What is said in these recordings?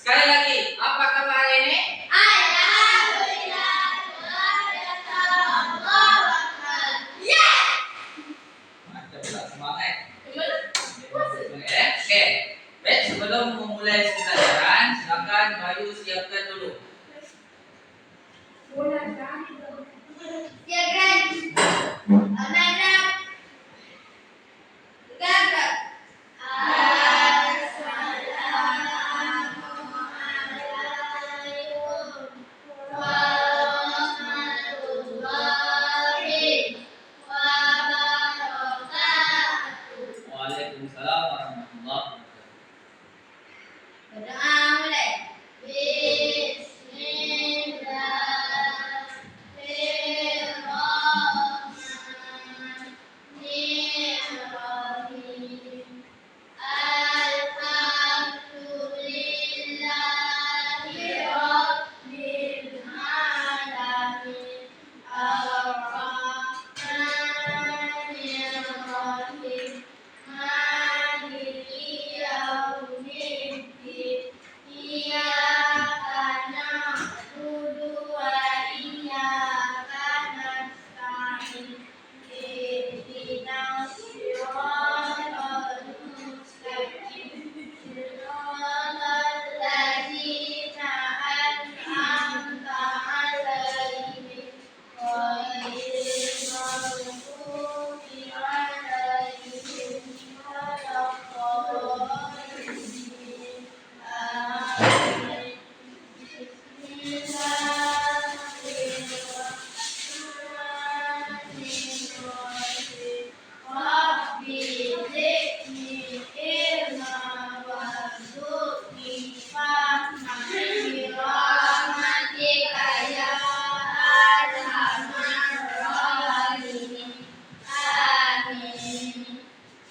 Sekali lagi, apa kabar hari ini? Alhamdulillah. Semangat. Oke. Baik, sebelum memulai pelajaran, silakan Bayu siapkan dulu. Waalaikumsalam warahmatullahi wabarakatuh.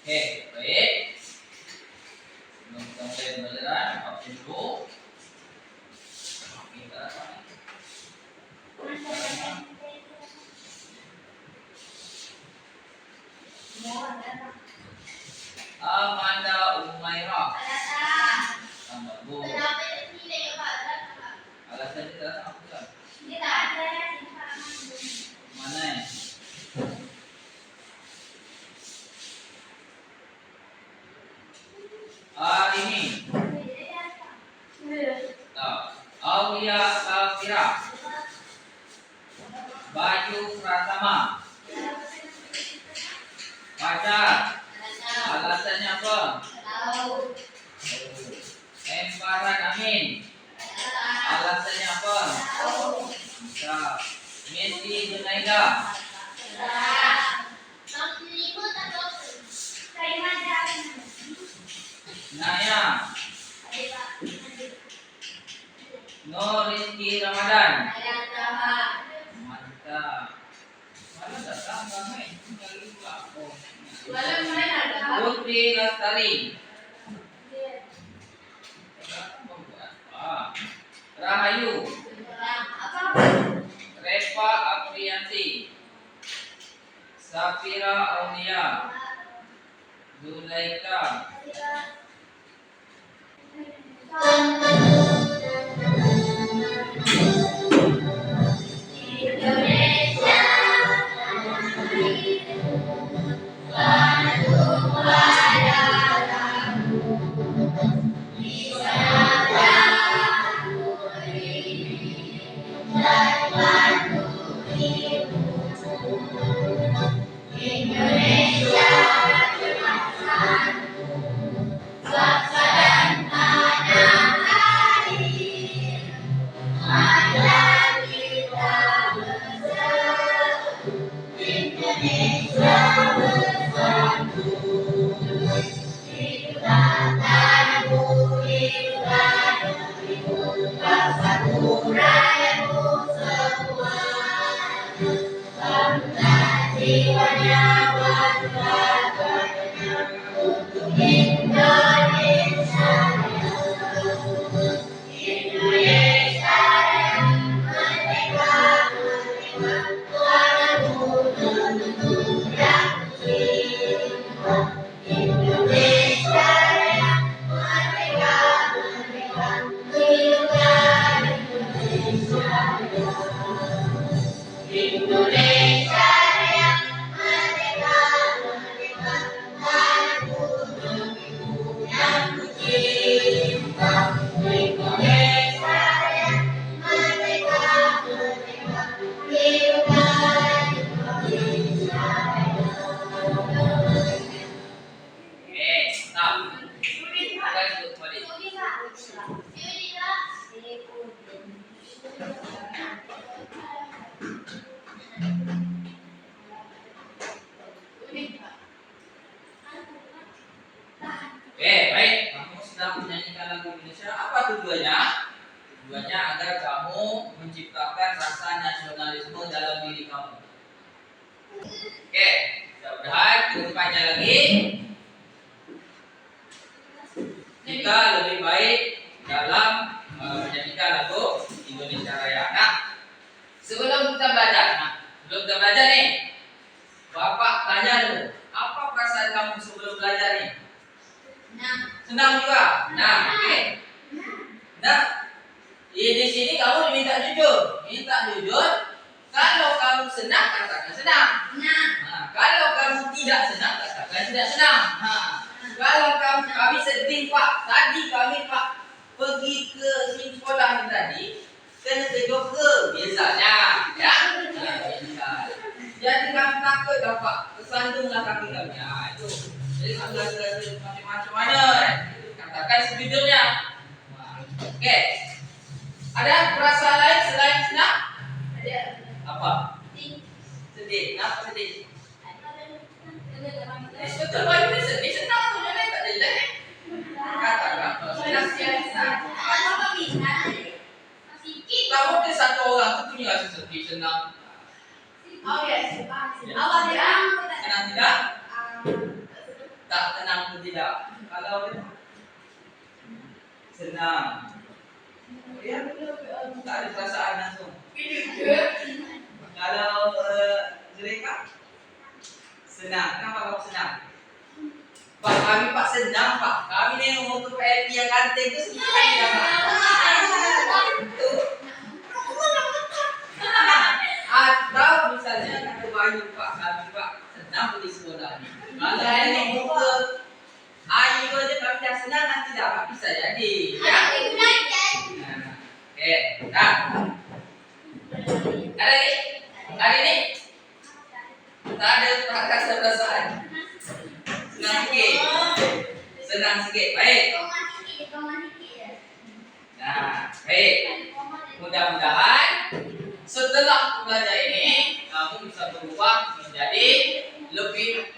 Oke, baik. Sebelum kita mulai pelajaran, absen dulu. Amanda Umairah. Tambah Bu. Alasan kita apa kan? Mana ya? Ini. Aulia Safira. Baju Pratama. Pacar. Alasannya apa? Emparan Amin. Alasannya apa? Bisa. Messi Junaida. Naya. Nur Rizki Ramadan. Mantap. Mana datang kami? Tinggal lupa. Putri Lestari. Rahayu. Reva Aprianti. Safira Aulia. Zulaika. Hiduplah Indonesia Raya, merdeka, merdeka, tanahku yang ku cinta. Indonesia Raya, merdeka, merdeka, hiduplah Indonesia Raya. Oke, stop. Kita duduk kembali. Oke, baik. Kamu sedang menyanyikan lagu Indonesia. Apa tujuannya? Tujuannya agar kamu menciptakan rasa nasionalisme dalam diri kamu. Oke, mudah-mudahan kedepannya lagi kita lebih baik dalam menyanyikan lagu Indonesia Raya. Nah, sebelum kita belajar nih, Bapak tanya dulu, apa perasaan kamu sebelum belajar nih? Senang juga. Nah, oke. Nah, di sini kamu diminta jujur. Minta jujur. Kalau kamu senang, katakan senang. Nah, kalau kamu tidak senang, katakan tidak senang. Nah, kalau kami sedih Pak, tadi kami Pak pergi ke sekolah ni tadi, kena ke Johor misalnya, ya. Nah, jadi kami takut dah Pak, kesandunglah kaki kami. Nah, itu. Jadi macam-macam mana? Katakan sejujurnya. Oke. Ada perasaan lain selain senang? Ada. Apa? Sedih. Kenapa sedih? Betul baru ni sedih, senang tu jangan tak ada. Katakan senang senang. Kamu ke satu orang tu punya rasa sedih, senang. Senang tidak? Tak tenang pun tidak. Kalau senang, ya tak ada perasaan langsung. Kalau Zulaikha senang. Kenapa kamu senang? Pak, kami Pak senang Pak. Kami ni motor PLP yang ganteng tu semua kami dapat. Atau misalnya kata Bayu Pak, kami Pak senang pergi sekolah ni. Kalau ini motor Ayu aja kami dah senang, nanti dah bisa jadi. Ya? Oke, dah. Ada lagi? Ada ini? Tak ada perasaan. Senang sikit. Senang sikit. Baik. Nah, baik. Mudah-mudahan setelah belajar ini kamu bisa berubah menjadi lebih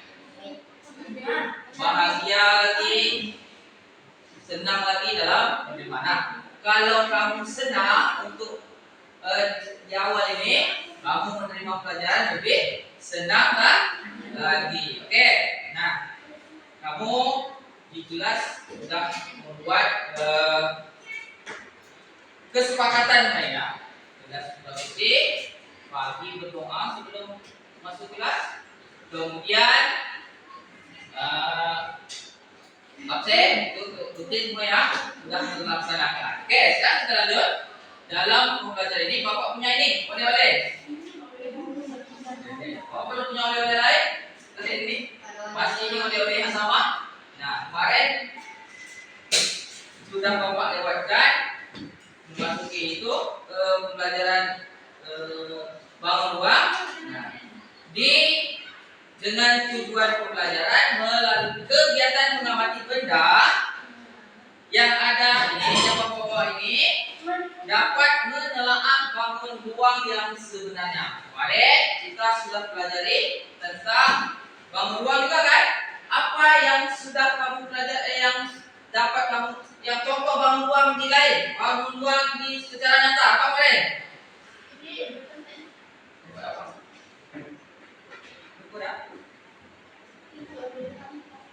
bahagia lagi, senang lagi dalam bagaimana. Kalau kamu senang untuk di awal ini, kamu menerima pelajaran lebih senang lagi. Oke, nah kamu di kelas sudah membuat kesepakatan saya. Kelas sudah bersih, pagi berdoa sebelum masuk kelas, kemudian absen rutin semua ya sudah dilaksanakan. Oke, sekarang kita lanjut dalam pembelajaran ini. Bapak punya ini oleh-oleh. Bapak belum punya oleh-oleh lain? Kasih ini masih ini oleh-oleh yang sama. Nah, kemarin sudah Bapak lewatkan memasuki itu ke pembelajaran bangun ruang. Nah, dengan tujuan pembelajaran melalui kegiatan mengamati benda yang ada di bawah ini dapat menelaah bangun ruang yang sebenarnya. Kemarin kita sudah pelajari tentang bangun ruang juga kan? Apa yang sudah kamu pelajari, yang dapat kamu, yang contoh bangun ruang di lain, bangun ruang di secara nyata apa kemarin?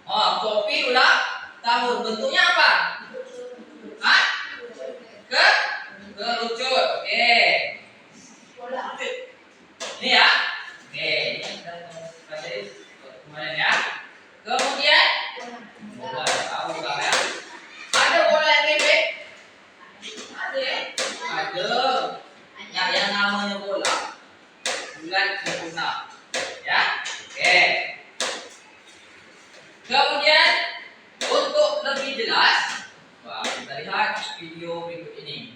Oh, kopi ulang tahun. Bentuknya apa? Hah? Kerucut. Oke. Ini ya. Oke, ini kita pelajari kemarin ya. Kemudian bola tahu kan ya. Ada bola yang gede. ini.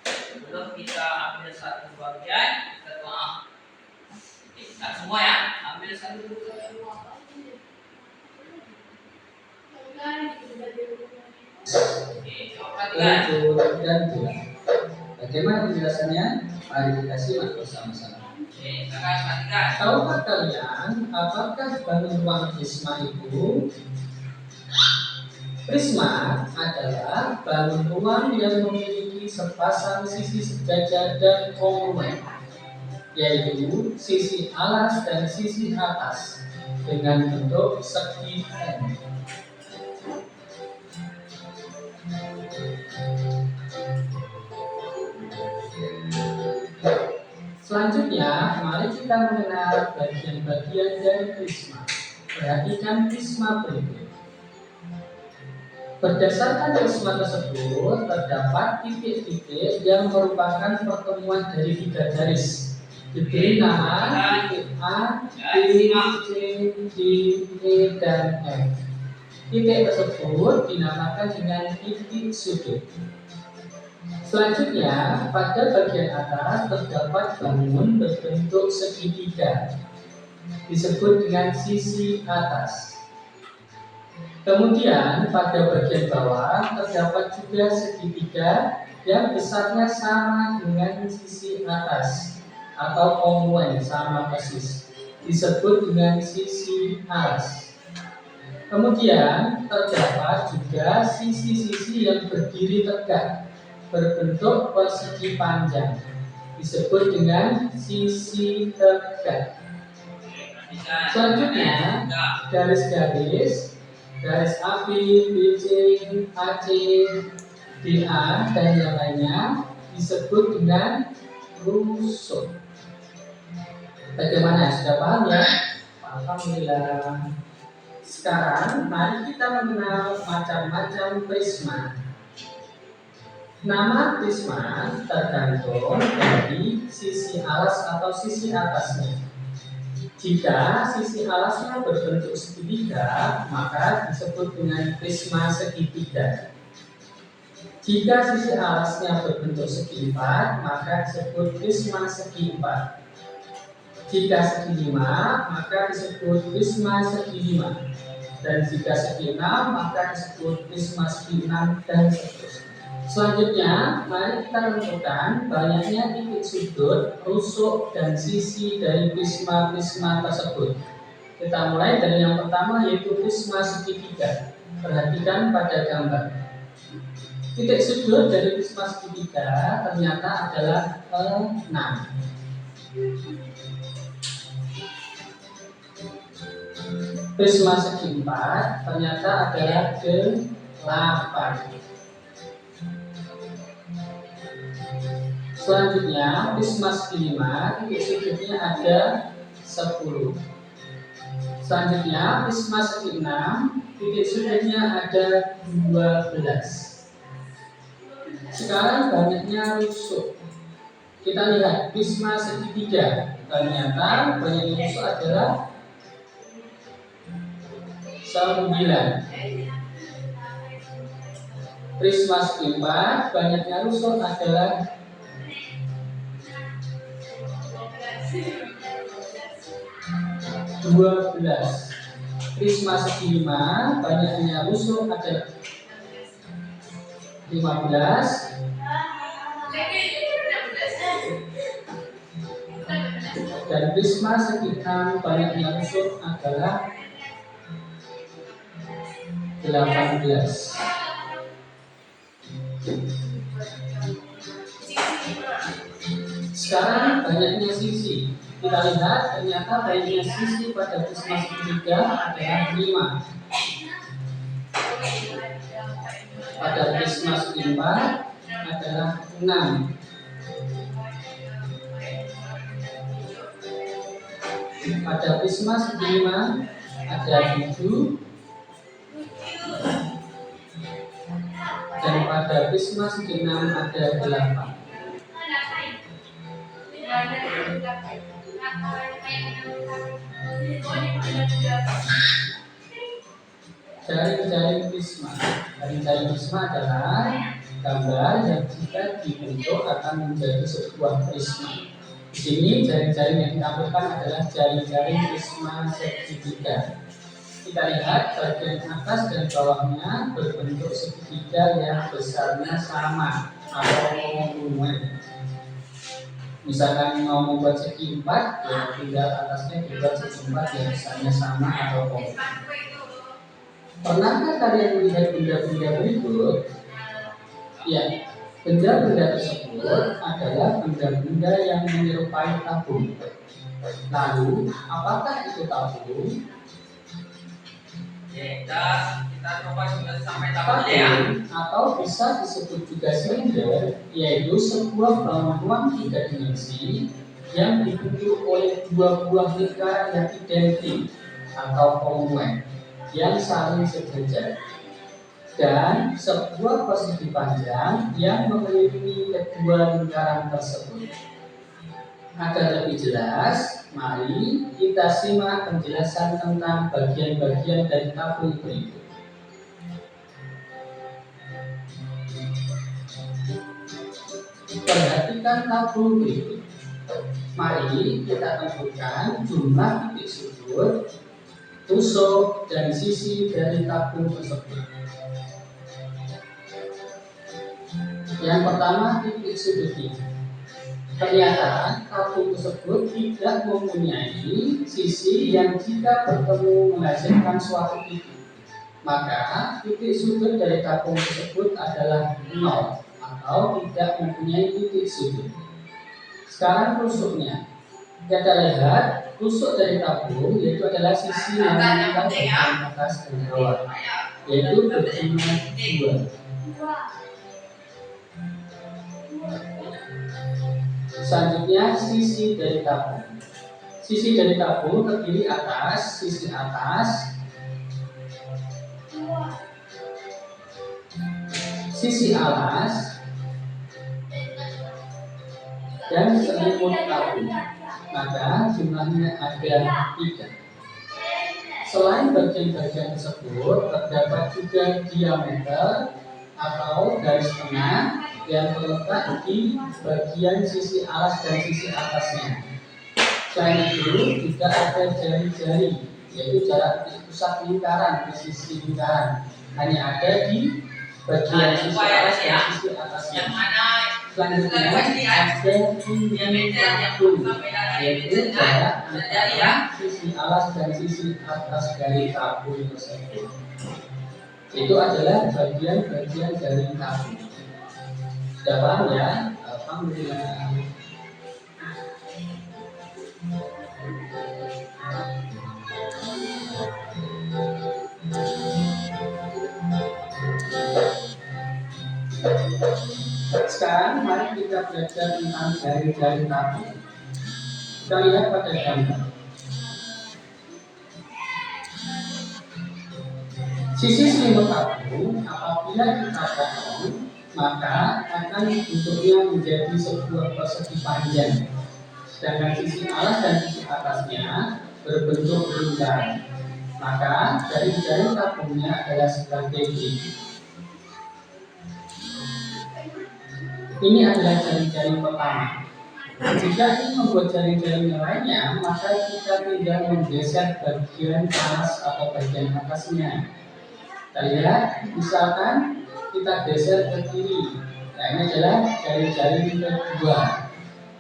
Sebelum kita ambil satu bagian, kita doa. Oke, kita semua ya, ambil satu bagian. Oke, coba perhatikan. Lanjut dan tulang. Bagaimana penjelasannya? Mari kita simak bersama-sama. Oke, silakan perhatikan. Tahukah kalian apakah bangun ruang prisma itu? Prisma adalah bangun ruang yang memiliki sepasang sisi sejajar dan kongruen, yaitu sisi alas dan sisi atas dengan bentuk segi N. Selanjutnya, mari kita mengenal bagian-bagian dari prisma. Perhatikan prisma berikut. Berdasarkan prisma tersebut, terdapat titik-titik yang merupakan pertemuan dari 3 garis. Diberi nama titik A, B, C, D, E, dan F. Titik tersebut dinamakan dengan titik sudut. Selanjutnya, pada bagian atas terdapat bangun berbentuk segitiga, disebut dengan sisi atas. Kemudian, pada bagian bawah terdapat juga segitiga yang besarnya sama dengan sisi atas atau kongruen sama persis, disebut dengan sisi alas. Kemudian, terdapat juga sisi-sisi yang berdiri tegak berbentuk persegi panjang, disebut dengan sisi tegak. Selanjutnya, garis-garis, garis AB, BC, AC, DA, dan yang lainnya disebut dengan rusuk. Bagaimana? Sudah paham ya? Alhamdulillah. Sekarang mari kita mengenal macam-macam prisma. Nama prisma tergantung dari sisi alas atau sisi atasnya. Jika sisi alasnya berbentuk segitiga, maka disebut dengan prisma segitiga. Jika sisi alasnya berbentuk segi empat, maka disebut prisma segi empat. Jika segi lima, maka disebut prisma segi lima. Dan jika segi enam, maka disebut prisma segi enam, dan seterusnya. Selanjutnya, mari kita tentukan banyaknya titik sudut, rusuk, dan sisi dari prisma-prisma tersebut. Kita mulai dari yang pertama, yaitu prisma segitiga. Perhatikan pada gambar. Titik sudut dari prisma segitiga ternyata adalah 6. Prisma segi 4 ternyata adalah 8. Selanjutnya, prisma segi 5, titik sudutnya ada 10. Selanjutnya, prisma segi 6, titik sudutnya ada 12. Sekarang banyaknya rusuk. Kita lihat prisma segitiga. Ternyata banyaknya rusuk adalah 9. Prisma segi 4, banyaknya rusuk adalah 12. Prisma segi 5, banyaknya rusuk adalah 15. Dan prisma segi 6, banyaknya rusuk adalah 18. Sekarang banyaknya sisi. Kita lihat ternyata banyaknya sisi pada prisma segitiga adalah 5. Pada prisma segi 4 adalah 6. Pada prisma segi 5 ada 7. Dan pada prisma segi 6 ada 8. Jaring-jaring prisma. Jaring-jaring prisma adalah gambar yang jika dibentuk akan menjadi sebuah prisma. Di sini jaring-jaring yang ditampilkan adalah jaring-jaring prisma segitiga. Kita lihat bagian atas dan bawahnya berbentuk segitiga yang besarnya sama atau kongruent. Misalkan mau membuat segi 4, ya tinggal atasnya dibuat segi 4 yang besarnya sama atau kongruent. Pernahkah kalian melihat benda-benda berikut? Ya, benda-benda tersebut adalah benda-benda yang menyerupai tabung. Lalu, apakah itu tabung? Kita coba sudah sampai tabung ya. Atau bisa disebut juga silinder, yaitu sebuah balon ruang 3 dimensi yang dibentuk oleh dua buah lingkaran yang identik atau kongruen yang saling sejajar, dan sebuah persegi panjang yang mengelilingi kedua lingkaran tersebut. Agar lebih jelas, mari kita simak penjelasan tentang bagian-bagian dari tabung berikut. Perhatikan tabung berikut. Mari kita tentukan jumlah titik sudut, tusuk, dan sisi dari tabung tersebut. Yang pertama, titik sudutnya. Ternyata tabung tersebut tidak mempunyai sisi yang jika bertemu menghasilkan suatu titik. Maka titik sudut dari tabung tersebut adalah 0 atau tidak mempunyai titik sudut. Sekarang tusuknya. Kita lihat tusuk dari tabung yaitu adalah sisi yang mengikat bagian atas dan bawah, yaitu berjumlah 2. Selanjutnya sisi dari tabung. Sisi dari tabung terdiri atas sisi atas, sisi alas, dan selimut tabung. Maka jumlahnya ada 3. Selain bagian-bagian tersebut, terdapat juga diameter atau garis tengah yang terletak di bagian sisi alas dan sisi atasnya. Selain itu juga ada jari-jari, yaitu jarak pusat lingkaran di sisi lingkaran hanya ada di bagian sisi alas dan sisi atasnya. Selanjutnya ada diameter yaitu jarak antara sisi alas dan sisi atas dari tabung tersebut. Itu adalah bagian-bagian dari tabung. Sudah paham ya? Alhamdulillah. Sekarang mari kita belajar tentang jari-jari tabung. Kita lihat pada gambar. Sisi selimut tabung apabila kita potong, maka akan bentuknya menjadi sebuah persegi panjang. Sedangkan sisi alas dan sisi atasnya berbentuk lingkaran. Maka jari-jari tabungnya adalah sebagai berikut. Ini adalah jari-jari pertama. Jika ingin membuat jari-jari yang lainnya, maka kita tinggal menggeser bagian alas atau bagian atasnya. Kita lihat, misalkan kita geser ke kiri. Nah, ini adalah jari-jari kedua.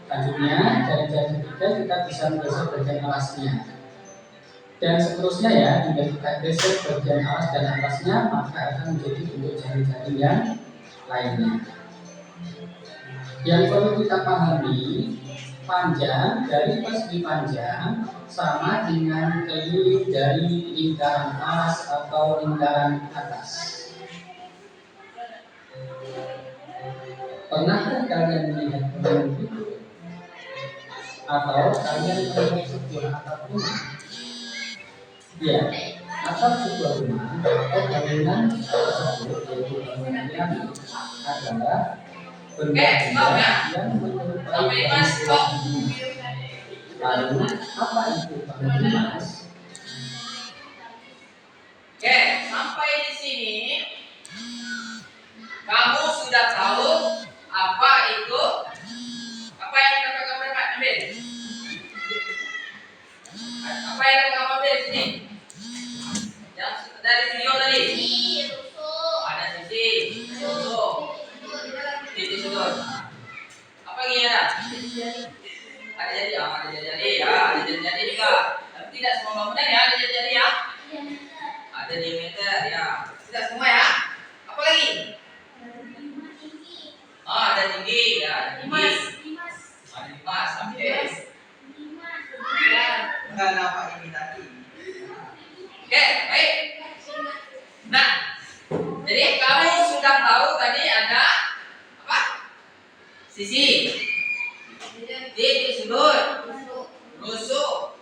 Selanjutnya, jari-jari ketiga kita bisa menggeser bagian alasnya. Dan seterusnya ya, jika kita geser bagian alas dan atasnya, maka akan menjadi bentuk jari-jari yang lainnya. Yang perlu kita pahami, panjang dari persegi panjang sama dengan keliling dari lingkaran alas atau lingkaran atas. Pernahkah kalian melihat bentuk itu? Atau kalian melihat sebuah atap rumah? Ya, atap sebuah rumah atau bangunan tersebut yaitu bangunan yang adalah benda-benda yang menyerupai bangunan ini. Lalu, apa itu bangunan Mas? Oke, sampai di sini kamu sudah tahu itu apa yang dapat kamu dapat? Ambil. Apa yang dapat kamu ambil sini? Yang dari video tadi. Ada sisi, rusuk, titik sudut. Apa lagi ada? Ada jadi, ada jadi, ya, ada jadi juga. Tapi tidak semua bangunan ya, ada jadi ya. Ada diameter ya. Tidak semua ya. Apa lagi? Oh, ada tinggi ya, ada tinggi. Ada limas, sampai. Enggak nampak ini tadi. Oke, baik. Nah, jadi kamu sudah tahu tadi ada apa? Sisi, titik sudut, rusuk,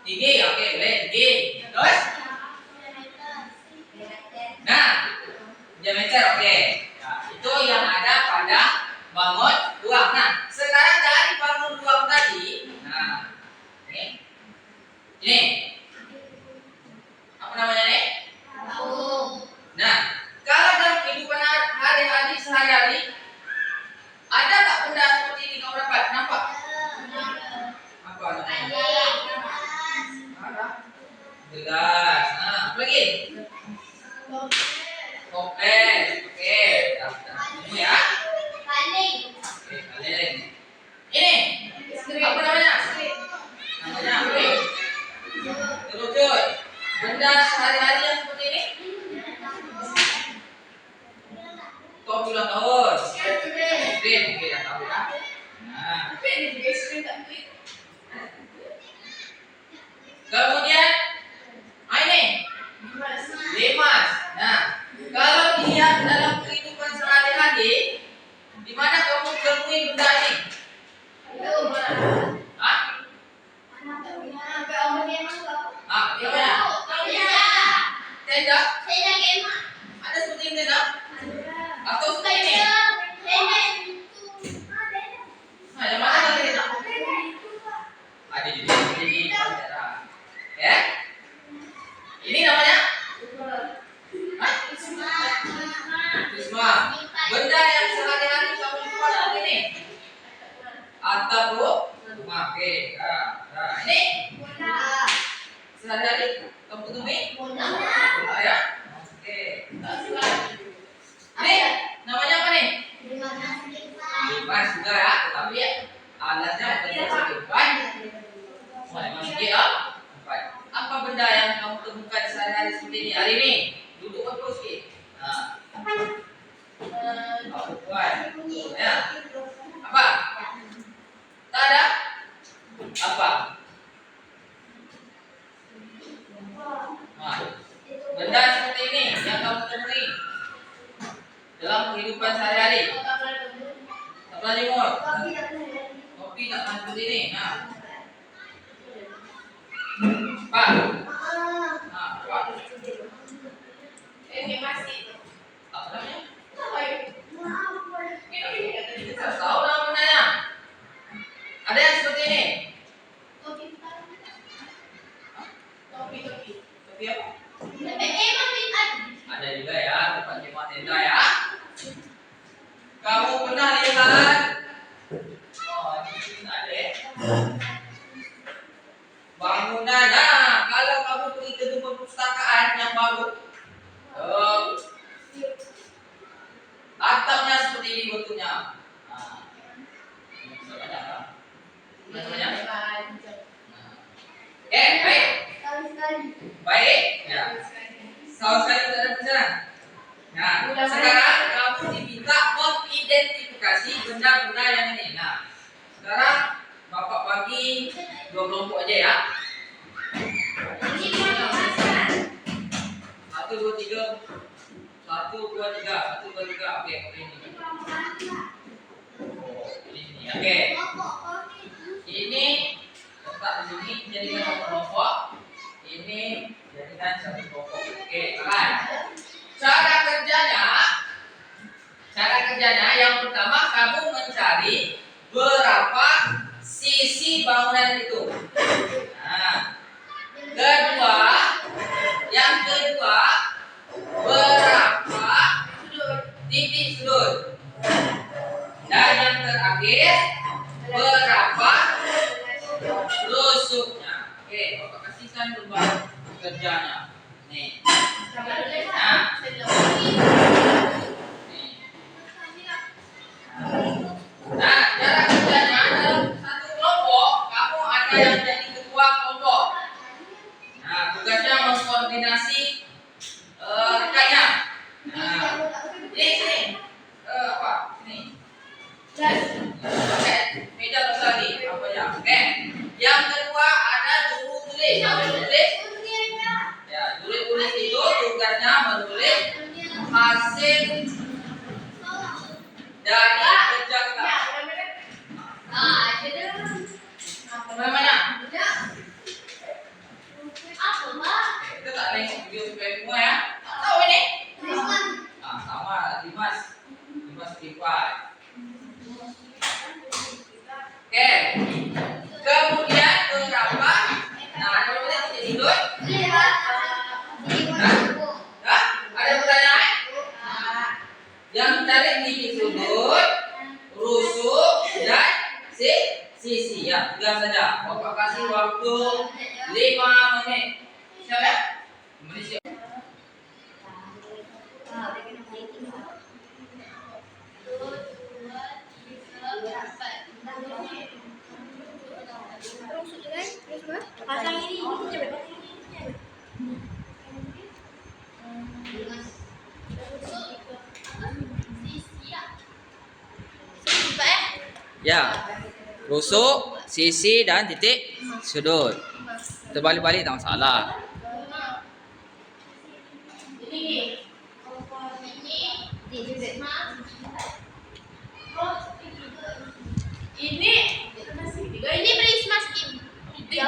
tinggi, oke, boleh tinggi. Terus, nah, diameter, oke. Nah, itu yang ada pada bangun ruang. Nah, sekarang dari bangun ruang tadi, nah, ini, apa namanya nih? Nah, kalau dalam kehidupan hari-hari sehari-hari, ada tak benda seperti ini kamu dapat? Nampak? Apa namanya? Ada. Gelas. Nah, apa lagi? Toples. Oke, ini ya. Oke, kaleng. Ini apa namanya? Namanya apa? Kerucut. Benda sehari-hari yang seperti ini. Topi ulang tahun. Oke, ya tahu ya. Nah, kemudian, ini limas. Nah, kalau dilihat dalam kehidupan sehari-hari, di mana kamu temui benda ini? Hah? Ah, di mana? Tenda? Ada seperti ini tenda? Atau seperti ini? Nah, yang mana tenda? Ada di sini. Ya? Ini namanya? Hah? Prisma. Benda yang sehari-hari kamu jumpa seperti ini. Atap rumah. Oke. Nah, ini sehari-hari kamu temui? Bola ya? Oke. Ini namanya apa nih? Limas juga ya, tetapi alasnya bentuk serupai. Mulai masuk ya. Apa benda yang kamu temukan sehari-hari seperti ini? Hari ini duduk terus ki. Nah, ya. Apa? Tak ada? Apa? Nah, benda seperti ini yang kamu temui dalam kehidupan sehari-hari. Tak pernah jemur. Kopi tak pernah seperti ini. Nah, apa? Nah, apa? Apa namanya? Saya tahu namanya. Ada yang seperti ini. Topi apa? Ada juga ya, tempat jemaah tenda ya. Kamu pernah lihat? Oh, ini sini ada ya. Bangunan. Nah, kalau kamu pergi ke gedung perpustakaan yang baru, atapnya seperti ini bentuknya. Nah, banyak kan? Banyak. Oke, baik. Baik. Ya. Saus sekali tidak ada pesanan. Nah, sekarang kamu diminta mengidentifikasi benda-benda yang ini. Nah, sekarang Bapak bagi 2 kelompok aja ya. 1, 2, 3. 1, 2, 3. 1, 2, 3. Oke, ini. Oh, ini. Oke. Ini letak di sini jadikan 1 kelompok. Ini jadikan 1 kelompok. Oke, kan? Cara kerjanya yang pertama kamu mencari berapa sisi bangunan itu. Nah, yang kedua berapa titik sudut. terakhir berapa rusuknya. Oke, Bapak kasihkan beban kerjanya. Nih. Nah, nih. Nah, cara kerjanya dalam satu kelompok, kamu ada yang jadi ketua kelompok. Nah, tugasnya mengkoordinasi rekannya. Nah, ini sini. Apa? Sini. Oke, meja besar nih, apa ya? Oke. Yang kedua ada juru tulis. Juru tulis. Ya, juru tulis itu tugasnya menulis hasil dari kerja kita. Apa namanya? Kita tak nengok video supaya semua ya. Tak tahu ini? Ah, sama Dimas. Dimas Kipai. Oke. Kemudian berapa? Nah, ada pertanyaan jadi doi? Hah? Ada pertanyaan? Yang cari di sudut, rusuk, dan sisi. Ya, tiga saja. Bapak kasih waktu 5 menit. Siap ya? Menit siap. Pasang ini coba. Ya. Rusuk, sisi, dan titik sudut. Terbalik-balik tak masalah. Ini prisma segitiga.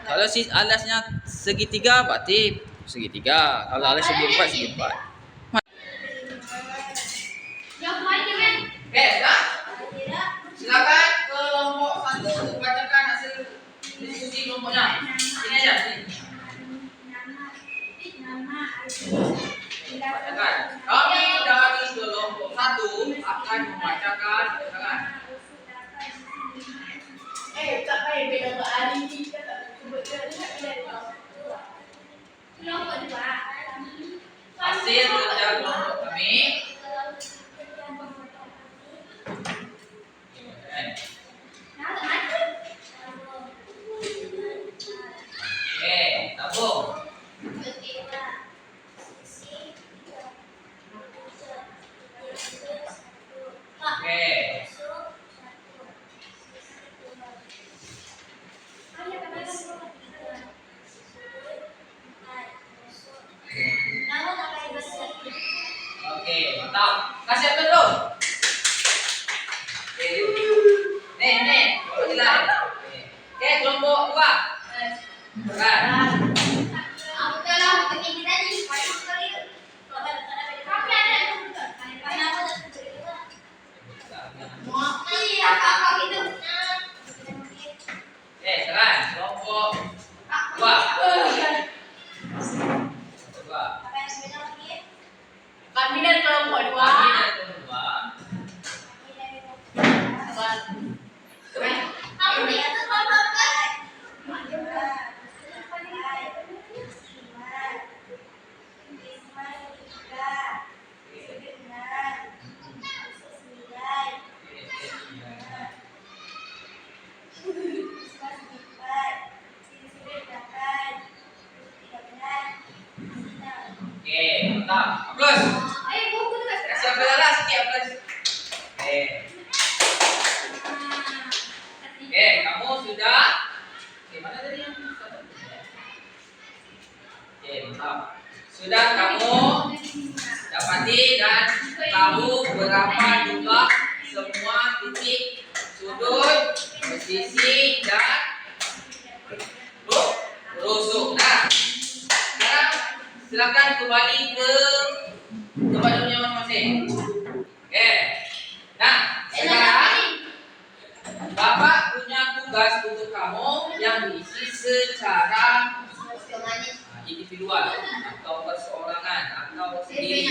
Kalau alasnya segitiga berarti segitiga. Kalau alas segi empat, segi empat. Oke, dah. Silakan kelompok 1 untuk bacakan hasil diskusi kelompoknya. Sini aja, sini. Bacakan. Kami dari kelompok 1 akan membacakan bacakan. Tak payah beda berani kita tak cuba kelompok 2. Hasil kerja kelompok kami. Oke, tabung. Oke. Oke, mantap. Kasih apa dulu? Oke. Nih, jelas. Oke, kelompok 2. Kan. Sekarang kelompok 2. Kami dari kelompok 2. Oke, mantap. Aplaus. Kasih aplaus lah, sedikit aplaus. Oke, kamu sudah. Oke, mana tadi yang satu? Oke, mantap. Sudah kamu dapati dan tahu berapa jumlah semua titik sudut, sisi, dan rusuk. Nah, sekarang silakan kembali ke tempat duduknya masing-masing. Oke. Nah, sekarang Bapak punya tugas untuk kamu yang diisi secara individual atau perseorangan atau sendiri.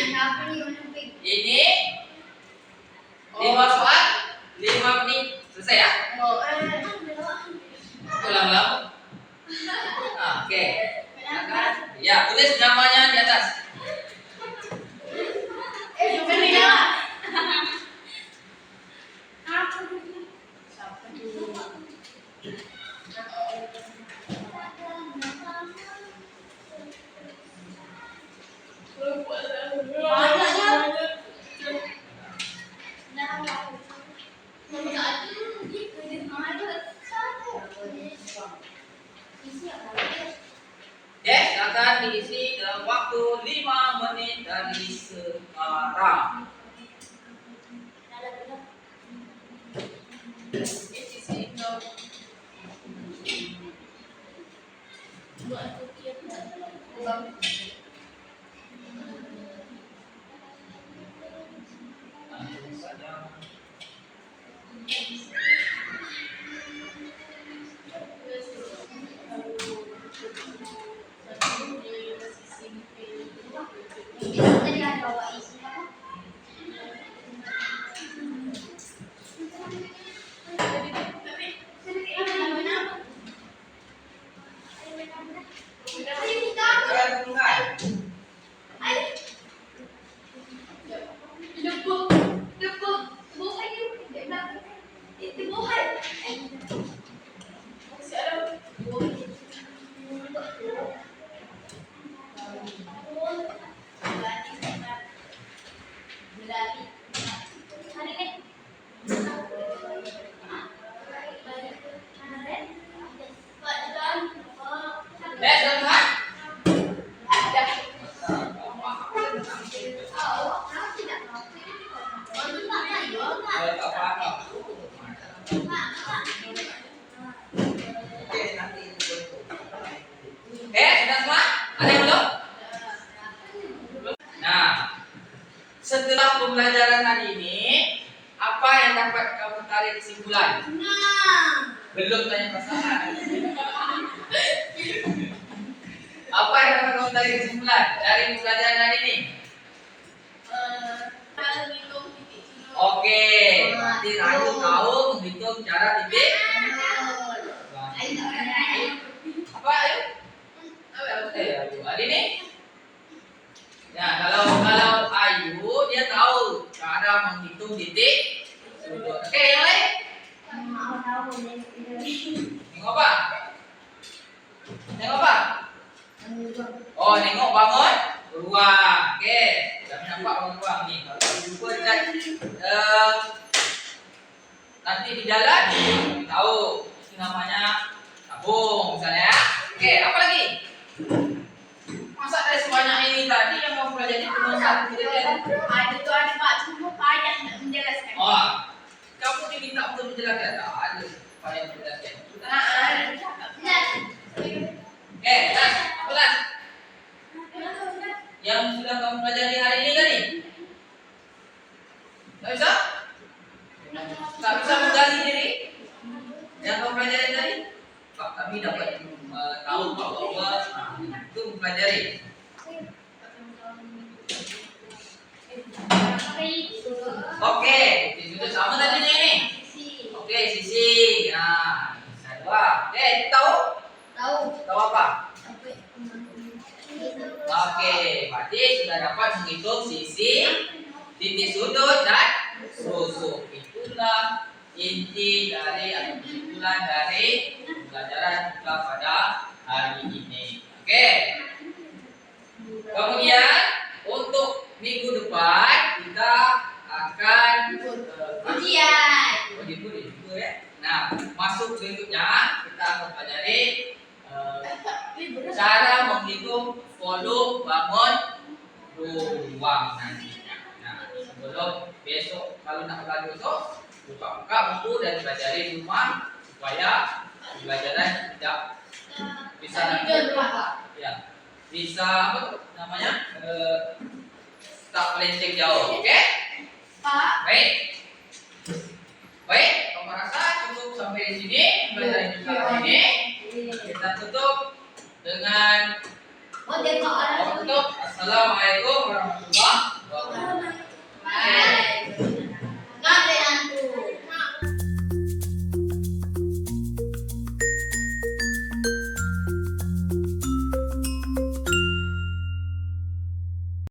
Ini 5 soal, 5 Sisi dong. Buat aku tiap bang. Langsung saja. Tadi ada bawa isi apa? Ayo kita. Kalian mulai. Ayo. Debuk. Debuk aja. Debuk aja. Masih ada. Hari ini. Sudah semua? Apa? Oke, nanti itu. Sudah semua? Ada yang belum? Nah, setelah pembelajaran hari ini, apa yang dapat kamu tarik kesimpulan? Belum tanya pasangan. Apa yang dapat kamu tarik kesimpulan dari pembelajaran hari ini? Oke, berarti Rayu tahu menghitung cara titik. Apa ayo? Ayu, Adi nih. Ya, kalau Ayu dia tahu cara menghitung titik sudut. Oke, yang lain? Nengok apa? Nengok apa? Oh, nengok bangun ruang. Oke, sudah nampak bangun ruang nih. Kalau jumpa nanti di jalan tahu itu namanya tabung misalnya. Oke, apa lagi? Masa dari sebanyak ini tadi yang mau pelajari cuma satu titik ya? Ada tuh ada Pak cuma payah nak menjelaskan. Oh, kamu diminta untuk menjelaskan. Tak ada payah menjelaskan. Kelas, kelas. Yang sudah kamu pelajari hari ini tadi? Tak bisa? Tak bisa menggali diri? Yang kamu pelajari tadi? Pak, kami dapat tahu bahwa itu mempelajari. Oke, sudah sama tadi ini. Oke, sisi. Nah, bisa dua. Oke, tahu? Tahu apa? Oke, berarti sudah dapat menghitung sisi, titik sudut dan susuk. Itulah inti dari atau kesimpulan dari pelajaran kita pada hari ini. Oke. Kemudian untuk minggu depan kita akan Ujian. ya. Nah, masuk berikutnya kita akan pelajari cara menghitung volume bangun ruang nantinya. Nah, sebelum besok kalau nak belajar besok buka-buka buku dan pelajari di rumah supaya pembelajaran tidak bisa nanti ya bisa apa tuh namanya tak melenceng jauh. Oke? Pak. Baik, kamu rasa cukup sampai di sini pembelajaran kita hari ini. Kita tutup dengan Oh, dia kok ada. Assalamualaikum warahmatullahi wabarakatuh. Bye.